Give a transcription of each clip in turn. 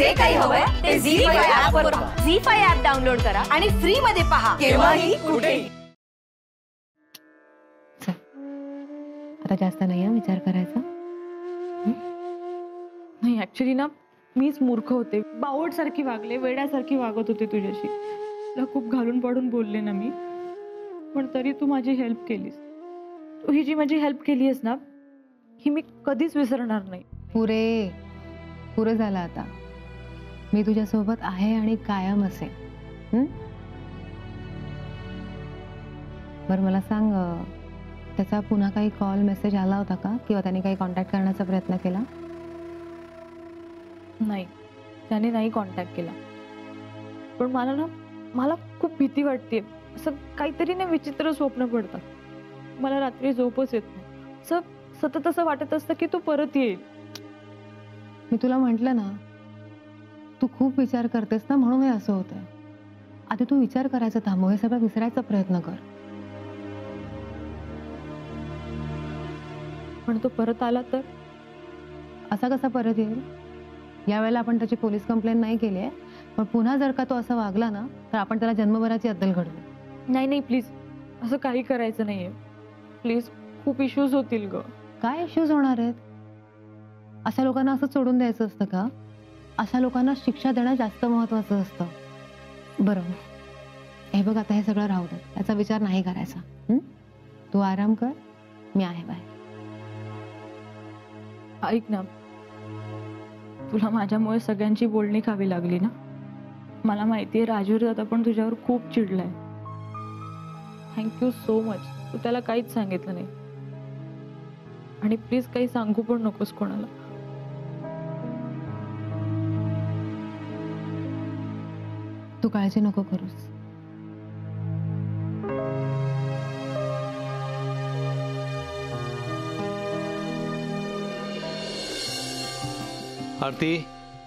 जे काही हवंय ते झी5 ऍप वर पहा. झी5 ऍप डाउनलोड करा आणि फ्री मध्ये पहा केव्हाही कुठेही. आता जास्त नाही विचार करायचा. नाही ऍक्च्युली ना मीच मूर्ख होते, बावट सारखी वागले, वेड्यासारखी वागत होते तुझ्याशी. तुला खूप घालून पाडून बोलले ना मी, पण तरी तू माझी हेल्प केलीस. तू ही जी माझी हेल्प केली आहेस ना, ही मी कधीच विसरणार नाही. पुरे झालं आता. मी तुझ्यासोबत आहे आणि कायम असेल. बरं मला सांग, त्याचा पुन्हा काही कॉल मेसेज आला होता का, किंवा त्याने काही कॉन्टॅक्ट करण्याचा प्रयत्न केला? नाही, त्याने नाही कॉन्टॅक्ट केला. पण मला खूप भीती वाटते. असं काहीतरी ना विचित्र स्वप्न पडतात. मला रात्री झोपच येत नाही. असं सतत असं वाटत असतं की तो परत येईल. मी तुला म्हटलं ना, तू खूप विचार करतेस ना, म्हणून हे असं होतंय. आता तू विचार करायचा थांबव, हे सगळं विसरायचा प्रयत्न कर. पण तो परत आला तर? असा कसा परत येईल? यावेळेला आपण त्याची पोलीस कंप्लेंट नाही केली आहे, पण पुन्हा जर का तो असं वागला ना, तर आपण त्याला जन्मभराची अद्दल घडवू. नाही प्लीज, असं काही करायचं नाहीये प्लीज. खूप इश्यूज होतील ग. काय इश्यूज होणार आहेत? अशा लोकांना असं सोडून द्यायचं असतं का? अशा लोकांना शिक्षा देणं जास्त महत्वाचं असतं. बरं हे बघ, आता हे सगळं राहू दे, याचा विचार नाही करायचा. तू आराम कर, मी आहे बाहेर. ऐक ना, तुला माझ्यामुळे सगळ्यांची बोलणी खावी लागली ना. मला माहितीये राजवीर दादा पण तुझ्यावर खूप चिडलाय. Thank you so much. तू त्याला काहीच सांगितलं नाही, आणि प्लीज काही सांगू पण नकोस कोणाला. तू काळजी नको करूस. आरती,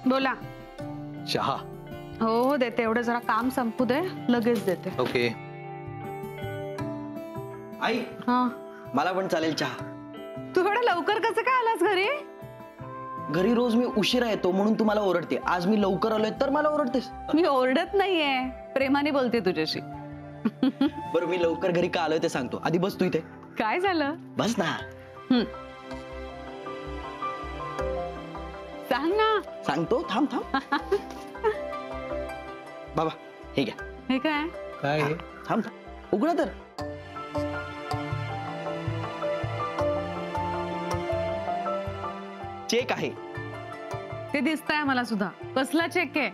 बोला. चहा. हो देते, एवढं जरा काम संपू दे, लगेच देते. ओके. आई, हा, मला पण चालेल चहा. तू एवढं लवकर कसं काय आलास घरी? घरी रोज मी उशिरा येतो म्हणून तू मला ओरडते. आज मी लवकर आलोय तर मला ओरडतेस? मी ओरडत नाहीये, प्रेमाने बोलते तुझ्याशी. बरं, मी लवकर घरी का आलोय ते सांगतो. आधी बस तू इथे. काय झालं? बस ना. सांग ना. सांगतो, थांब थांब. बाबा हे घ्या. हे काय? काय आहे? थांब, उघडा तर. चेक आहे. ते दिसतंय मला सुद्धा. कसला चेक आहे?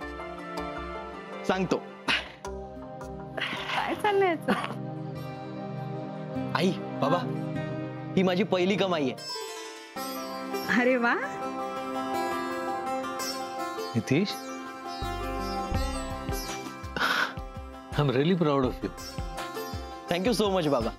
सांगतो. काय चाललंय याचं? आई, बाबा, ही माझी पहिली कमाई आहे. अरे वा. Nitish, I'm really proud of you. Thank you so much बाबा.